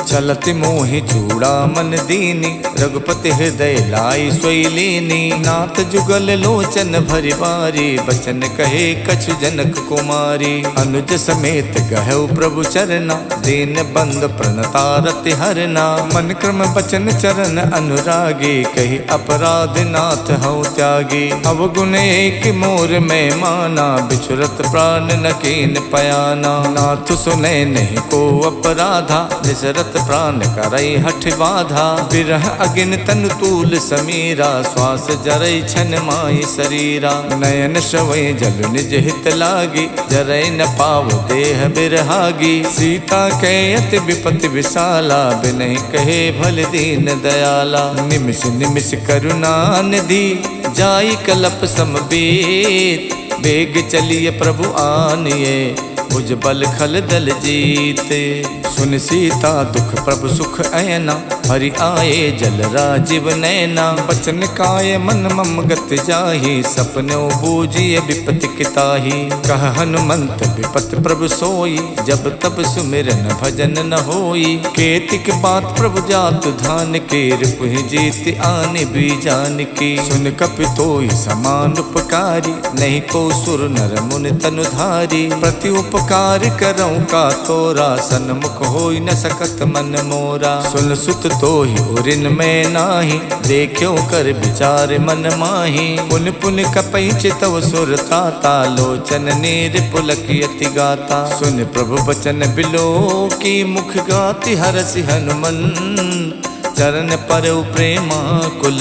[SPEAKER 1] चलत मोहि चूड़ा मन दीनी, रघुपति हृदय लाई सोई लीनी। नाथ जुगल लोचन भरि बारी, बचन कहे कछु जनक कुमारी। अनुज समेत गहु प्रभु चरना, दीन बंद प्रणतारति हरना। मन क्रम बचन चरण अनुरागी, कही अपराध नाथ हऊँ त्यागी। अवगुण एक मोर में माना, बिछुरत प्राण न कीन पयाना। नाथ सुने नहीं को अपराधा, निसरत प्राण करई हठ बाधा। बिरह अगिन तन तूल समीरा, श्वास जरई छन माई शरीरा। नयन श्रवै जल निज हित लागी, जरई न पाव देह बिरहागी। सीता के अति विपति विशाला, बिनहि कहे भल दीन दयाला। निमिष निमिष करुणा निधि, जाई कलप समबीत। बेग चलिए प्रभु आनिए, भुज बल खल दल जीते। सुन सीता दुख प्रभु सुख ऐना, हरि आए जल राजीव नैना। बचन काय मन मम गत जाहि, सपनो बूझिए विपति किताहि। कह हनुमंत विपत प्रभु सोई, जब तब सुमिरन भजन न होई। केतिक बात प्रभु जातु धान के, रिपुहि जीत आनि बीजान की। सुन कपि तोई समान उपकारी, नहीं को सुर नर मुनि तनुधारी। प्रति उपकार करऊँ का तोरा, सन्मुख होई न सकत मन मोरा। सुन सुत तो ही उरिन में नाही, देखो कर विचार मन माही। पुन पुन कपई चितव सुर ताता, लोचन नीर पुलक यति गाता। सुन प्रभु बचन बिलो की, मुख गाति हरसि हनुमंत। चरण पर प्रेमा कुल,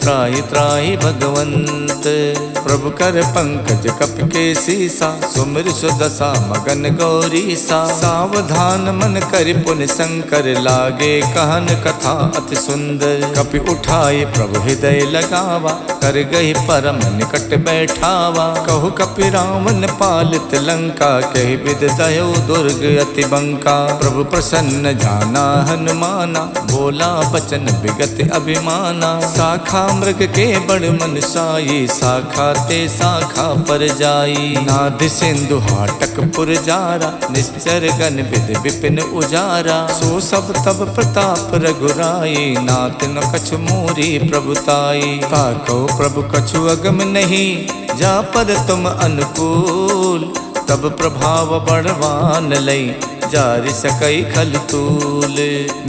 [SPEAKER 1] त्राहि त्राहि भगवंत। प्रभु कर पंकज कपि के सीसा, सुमिर सुदशा मगन गौरीसा। सावधान मन कर पुन शंकर, लागे कहन कथा अति सुंदर। कपि उठाए प्रभु हृदय लगावा, कर गही परम निकट बैठावा। कहु कपि रावण पालित लंका, कहि विद दयो दुर्ग अति बंका। प्रभु प्रसन्न जाना हनुमाना, बोला बचन विगत अभिमाना। शाखा मृग के बड़ मन साई, शाखा ते शाखा पर जाई। नाद सिंधु हाटक पुर जारा, निश्चर गण विद विपिन उजारा। सो सब तब प्रताप रघुराई, नाथ न कछु मोरी प्रभुताई। ताको प्रभु कछु अगम नहीं, जा पर तुम अनुकूल। तब प्रभाव बड़वान लई, जारि सकई खल तूल।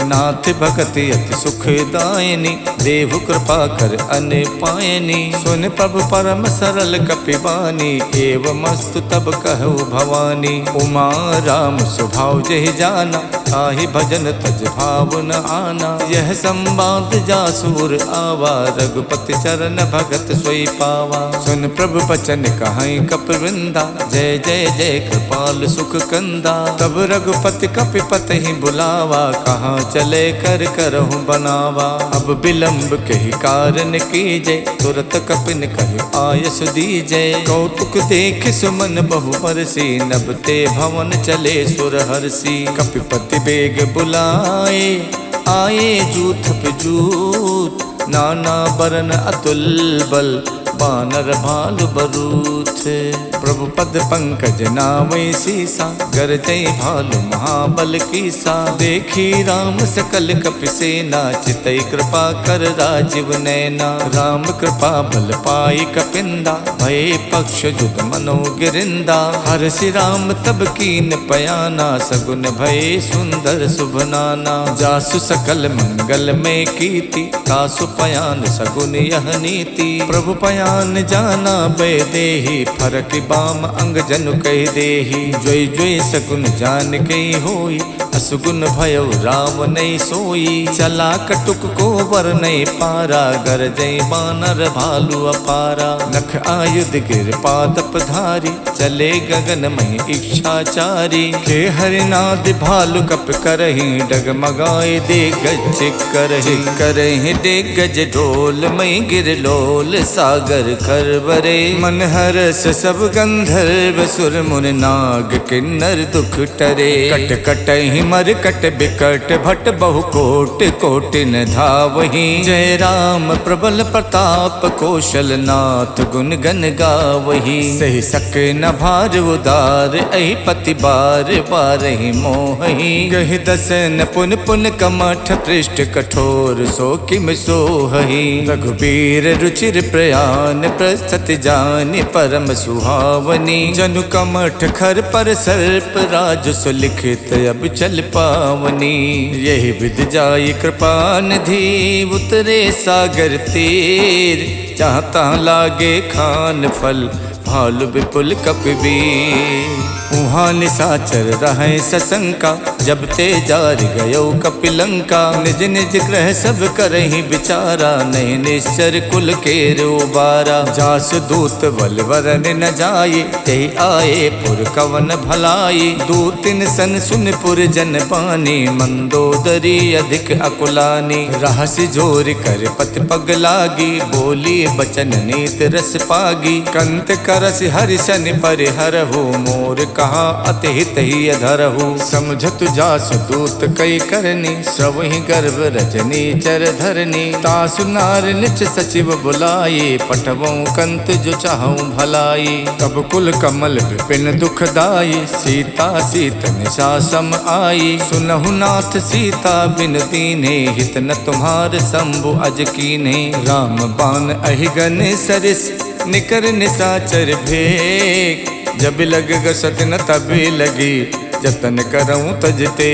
[SPEAKER 1] नाथ भगति अति सुखदायनी, देव कृपा कर अन पायनी। सुन प्रभु परम सरल कपिबानी, एवमस्तु तब कहु भवानी। उमा राम स्वभाव जहि जाना, ताहि भजन तज भाव न आना। यह संवाद जासुर आवा, रघुपति चरण भगत सोई पावा। सुन प्रभु बचन कहाई कपिवृंदा, जय जय जय कृपाल सुख कंदा। तब रघुपति कपिपत ही बुलावा, कहाँ चले कर करहु बनावा। अब विलंब के ही कारण कीजे, तुरत कपिन कहि आयस दीजे। कौतुक देख सुमन बहु बरसी, नभ ते भवन चले सुर हरसी। कपिपति बेग बुलाए, आए जूथ पे जूथ। नाना बरन अतुल बल, बानर भालु बरूथ। प्रभु पद पंकज नावै सीसा, गरजै भालु महाबल कीसा। देखी राम सकल कपि सेना, चितई कृपा कर राजीव नैना। राम कृपा बल पाई कपिंदा, भये पक्ष जुग मनो गिरिंदा। हरषि राम तब कीन पयाना, सगुन भये सुंदर शुभ नाना। जासु सकल मंगल में कीति, तासु पयान सगुन यह नीति। प्रभु पयान जाना बै देहि, फरक बाम अंग जनु कह देहि। जोई जोई सगुन जान के होई, असुगुन भयो राम नहीं सोई। चला कटुक को वर नहीं पारा, गरजै बानर भालु अपारा। नख आयुध गिर पादप धारी, चले गगन में इच्छाचारी। खे हरिनाद भालु कप करहि, डगमगाए दे गज करहि। करहि दे गज ढोल मई गिर लोल, सागर सागर खरबरे। मन हरस सब गंधर्व सुर मुनि नाग किन्नर दुख टरे। कट कट ही मर कट बिकट भट बहु कोट कोटि न धावहि। जय राम प्रबल प्रताप कौशल नाथ गुण गन गावहि। सही सके न भार उदार अहि पति बार बारहि मोहि। गहि दसन पुन पुन कमठ पृष्ठ कठोर सो किम सोहहि। रघुबीर रुचिर प्रयान प्रस्तुति जानि परम सुहावनी। जनु कमठ खर पर सर्प राज सुलिखित अब चल पावनी। यही विधि जाई कृपा निधि उतरे सागर तीर। जहाँ तहाँ लागे खान फल भालु विपुल कपिबीर। उहाँ निशाचर रहे सशंका जब ते जार गयो कपिलंका। निज निज ग्रह सब करहि विचारा नहीं निश्चर कुल के रोबारा। जास दूत बल वरन न जाये ते आए पुर कवन भलाई। दूतिन सन सुन पुर जन पानी मंदोदरी अधिक अकुलानी। रहसि जोर कर पति पग लागी बोली बचन नीत रस पागी। कंत करस हरिशन परिहरहु मोर कहा अति हित ही अधरहु। समझत जास दूत कई करनी सबहि गर्भ रजनी चर धरनी। तासु नार निच सचिव बुलाये पठवों कंत जो चाहूं भलाई। तब कुल कमल विपिन दुखदाई सीता सीत निशा सम आई। सुनहु नाथ सीता बिन दीन्हे हित न तुम्हार शंभु अज कीन्हे। राम बाण अहिगन सरिस निकर निशाचर भेक। जब लग गसत न तभी लगी जतन करऊं तजते।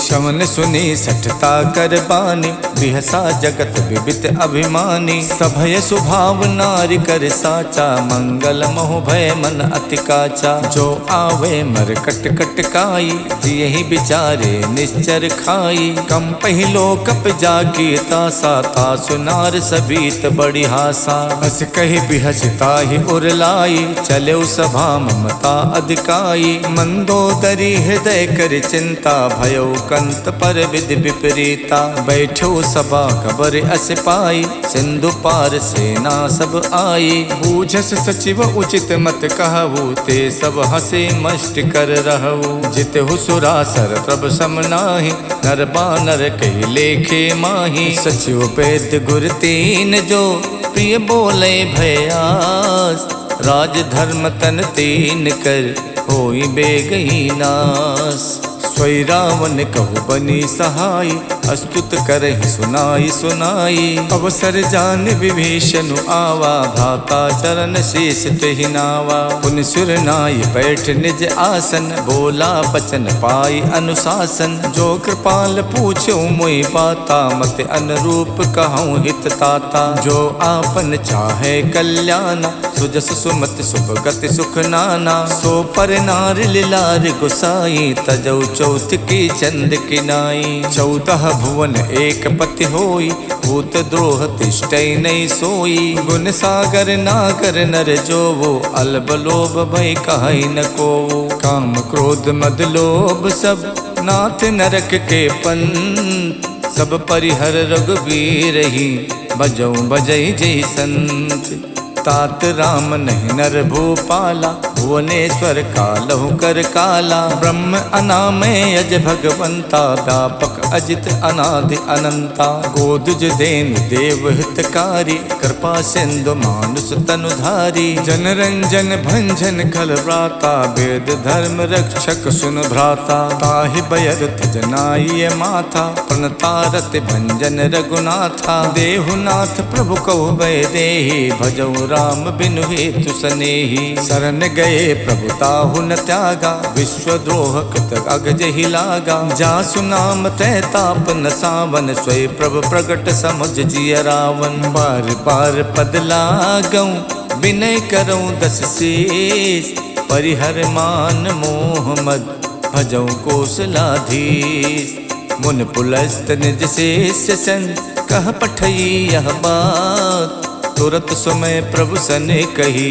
[SPEAKER 1] शवन सुनी सठता कर बानी बिहसा जगत विबित अभिमानी। सभय स्वभाव नारी कर साचा मंगल मोह भय मन अति काचा। जो आवे मर कट कट काई यही बिचारे निश्चर खाई। कम पहिलो कप जाकी तासा तासु नार सबीत बड़ी हासा। हस कही बिहसता ही उरलाई चले सभा ममता अधिकाई। मंदोदरी हृदय कर चिंता भयो कंत पर विधि विपरीता। बैठो सभा खबर अस पाई सिंधु पार सेना सब आई। बूझस सचिव उचित मत कहु ते सब हसे मष्ट कर रहु। जित हुसुरासर प्रभ सम नाही नर बानर कही लेखे माही। सचिव पेद गुर तीन जो प्रिय बोले भयास। राज धर्म तन तीन कर होई बेगही नास। स्वै रावण कहु बनी सहाय अस्तुत करहि सुनाई सुनाई। अवसर जान विभीषण आवा भ्राता चरण शीस तेहि नावा। पुन सुर नाय बैठ निज आसन बोला बचन पाई अनुशासन। जो कृपाल पूछो मोहि बाता मत अनुरूप कहूँ हित ताता। जो आपन चाहे कल्याण सुजस सुमत शुभ गति सुख नाना। सो पर नार लिलार गुसाई तजौ चौथ की चंद किनाई। 14 भुवन एक पति होई भूत द्रोह तिष्ठै नहीं सोई। गुण सागर नागर नर जो वो अल्ब लोभ भय कहै न को। काम क्रोध मद लोभ सब नाथ नरक के पंथ। सब परिहर रघुबीर ही बजौ बजै जय संत। तात राम नहीं नर भूपाला भुवनेश्वर कालहु कर काला। ब्रह्म अनामय अज भगवंता व्यापक अजित अनादि अनंता। गोदुज देन देव हितकारी कृपा सिंधु मानुष तनुधारी। जन रंजन भंजन खल व्राता वेद धर्म रक्षक सुन भ्राता। ताहि बयर तजनाय माथा प्रणतारत भंजन रघुनाथा। देहुनाथ प्रभु कहु भय देहि भजौ राम बिनु हेतु सनेही। शरण गए प्रभु ताहु न त्यागा विश्वद्रोह कृत अगजहि लागा। जासु नाम तै ताप न सावन स्वय प्रभु प्रगट समुझ जिय रावण। बार बार पद लागऊं विनय करऊं दस शीस। परिहर मान मोह मद भजऊं कौशलाधीश। मुन पुलस्त निज शेष सन कह पठई यह बात। तुरत समय प्रभु सने कही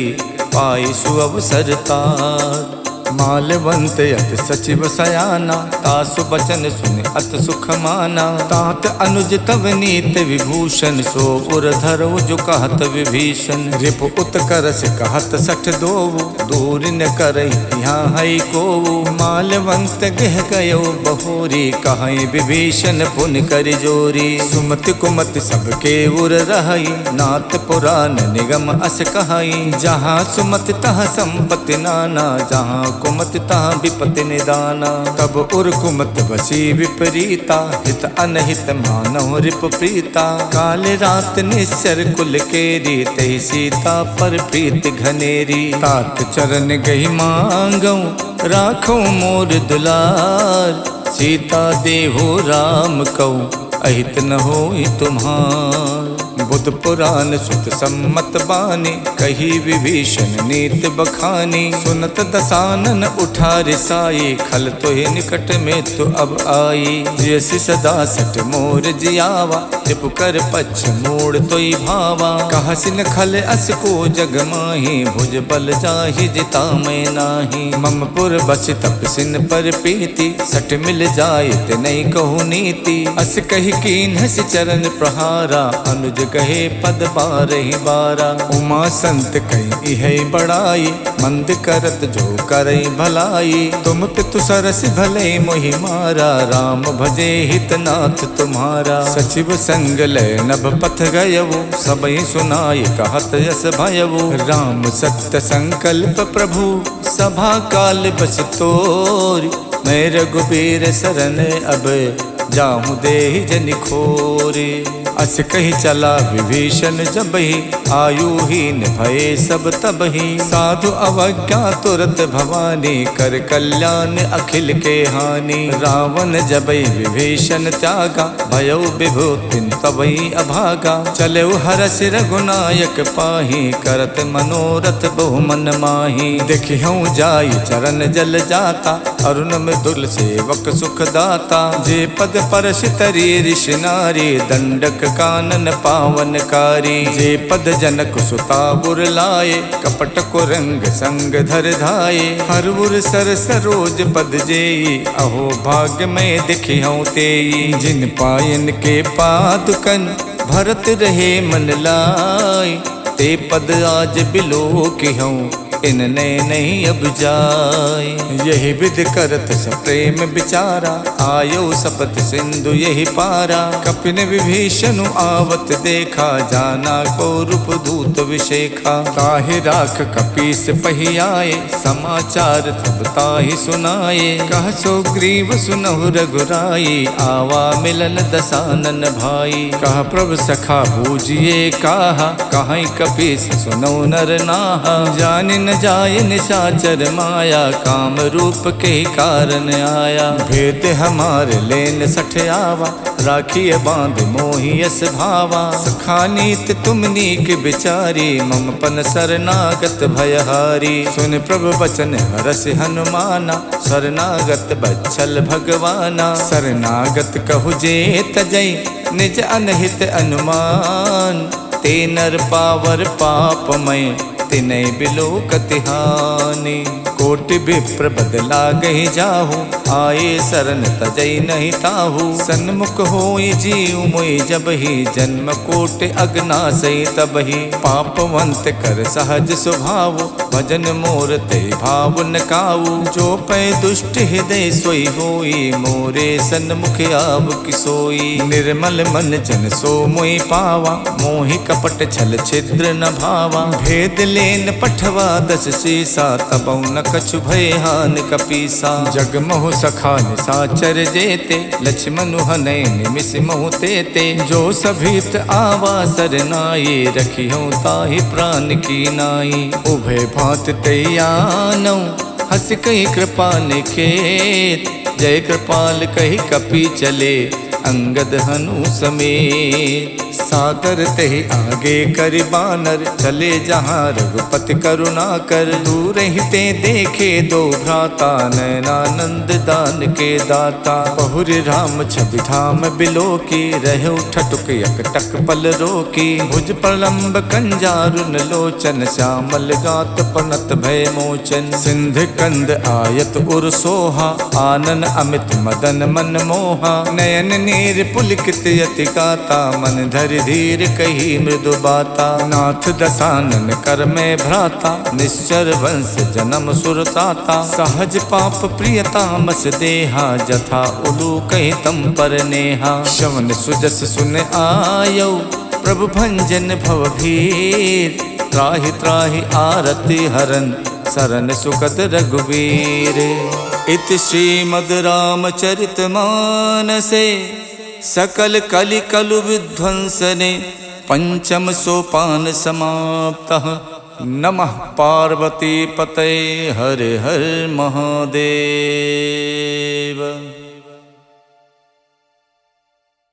[SPEAKER 1] पाई सुअवसर तात। मालवंत अत सचिव सयाना, तासु बचन सुन अत सुख माना। तात अनुज तव नीत विभूषण, सो उर धरो जो कहत विभीषण। रिप उत्कर्ष कहत सठ दोवु, दूर न करहि यहाँ है कोवु। मालवंत गह गयो बहोरी, कहीं विभीषण पुन कर जोरी। सुमति कुमति सबके उर रही, नाथ पुराण निगम अस कहाई। जहाँ सुमति तहाँ संपत्ति नाना, जहाँ कुमति तहाँ विपत्ति निदाना। तब उर कुमति बसी विपरीता, हित अनहित मानव रिप प्रीता। काल रात निश्चर कुल केरी, तही सीता पर प्रीति घनेरी। तात चरण गही मांगऊ, राखो मोर दुलार। सीता देहो राम कऊ, अहित न होई तुम्हार। बुद्ध पुराण सुत सम्मत बानी, कही विभीषण नीत बखानी। सुनत दसानन उठा रिसाई, खल तोहि निकट में तो अब आई। जैसी सदा सट मोर जियावा, रिपु कर पछ मोड़ तोई भावा। कहसिन खल अस को जग माही, भुज बल जाहि जिता मैं नाही। मम पुर बस तपसिन पर प्रीति, सट मिल जाए ते नहीं कहु नीति। अस कही कीन हस चरण प्रहारा, अनुज कहे पद बारहि बारा। उमा संत कही है बड़ाई, मंद करत जो करई भलाई। तुम पितु सरस भले मोहि मारा, राम भजे हितनाथ तुम्हारा। सचिव संग लय नभ पथ गयवु, सबई सुनाई कहत यस भयवु। राम सत्य संकल्प प्रभु, सभा काल बस तोर। मैं रघुबीर सरन अब, जाहूँ देहि जनि खोरे। अस कही चला विभीषण जबहि, आयुहीन भये सब तबहि। साधु अवज्ञा तुरत भवानी, कर कल्याण अखिल के हानि। रावण जबहि विभीषण त्यागा, भयो विभूतिन तबहि अभागा। चले हरस रघुनायक पाही, करत मनोरथ बहु मन माही। देखिहूँ जाई चरण जल जाता, अरुण मृदुल सेवक सुख दाता। जे पद परश तरी ऋषि नारी, दंडक कानन पावनकारी। जे पद जनक सुता गुर लाए, कपट को रंग संग धर धाये। हर उर सर सरोज पद जेई, अहो भाग्य में दिखिहूँ तेई। जिन पायन के पादुकन, भरत रहे मन लाई। ते पद आज बिलो किहूँ, इनने नहीं अब जाए। यही विध करत सप्रेम विचारा, आयो सपत सिंधु यही पारा। कपिन विभीषण आवत देखा, जाना को रूप दूत विशेखा। ताहि राख कपीस पही आए, समाचार तब ताहि सुनाए। कह सो ग्रीव सुनहु रघुराई, आवा मिलन दसानन भाई। कह प्रभु सखा बूझिए काहा, कहीं कपीस सुनौ नर नाहा। जानि न जाय निशाचर माया, काम रूप के कारण आया। भेद हमारे लेन सठ आवा, राखिए बांध मोहियस भावा। सखानीत तुम नीक बिचारी, मम पन शरणागत भयहारी। सुन प्रभु बचन हरस हनुमाना, शरणागत बच्छल भगवाना। शरणागत कहु जे तजई, निज अनहित अनुमान। ते नर पावर पापमय, तिनै बिलो कतिहानि। कोटि विप्र बदला गही जाहू, आए शरण तजई नहीं ताहू। सन्मुख होई जीव मोहि जबहि, जन्म कोटि अगनासई तबहि। पापवंत कर सहज स्वभाव, भजन मोर ते भाव न काऊ। जो पै दुष्ट हृदय सोई होई, मोरे सन्मुख आव किसोई। निर्मल मन जन सो मोहि पावा, मोहि कपट छल छिद्र न भावा। भेद लेन पठवा दस सीसा, तबौ न कछु भय हान कपीसा। जग मोह सखा निसाचर जेते, लक्ष्मण हनय निमिष मोह तेते। जो सभीत आवा सरनाई, रखियो ताहि प्राण की नाई। उभय भांत तैयानौ, हस कही कृपा निखेत। जय कृपाल कही कपि चले, अंगद हनु समेत। सादर ते ही आगे करि बानर, चले जहाँ रघुपति करुणा कर। दूर ही ते देखे दो भ्राता, नयनानंद दान के दाता। बहुरी राम छवि धाम बिलो की, रहे ठटुक यकटक पल रोकी। भुज प्रलंब कंजारुन लोचन, श्यामल गात पनत भय मोचन। सिंध कंद आयत उर सोहा, आनन अमित मदन मन मोहा। नयन नीर पुलकित यति गाता, मन धरि धीर कही मृदु बाता। नाथ दसानन कर में भ्राता, निश्चर वंश जन्म सुरताता। सहज पाप प्रियतामस देहा, जथा उलू कही तम पर नेहा। श्रवण सुजस सुन आयो, प्रभु भंजन भव भीर। त्राहि त्राहि आरति हरन, शरण सुखद रघुवीर। इति श्रीमद् रामचरित मानसे, सकल कलि कलु विध्वंसने। पंचम सोपान समाप्तः, नमः पार्वती पतये हर हर महादेव।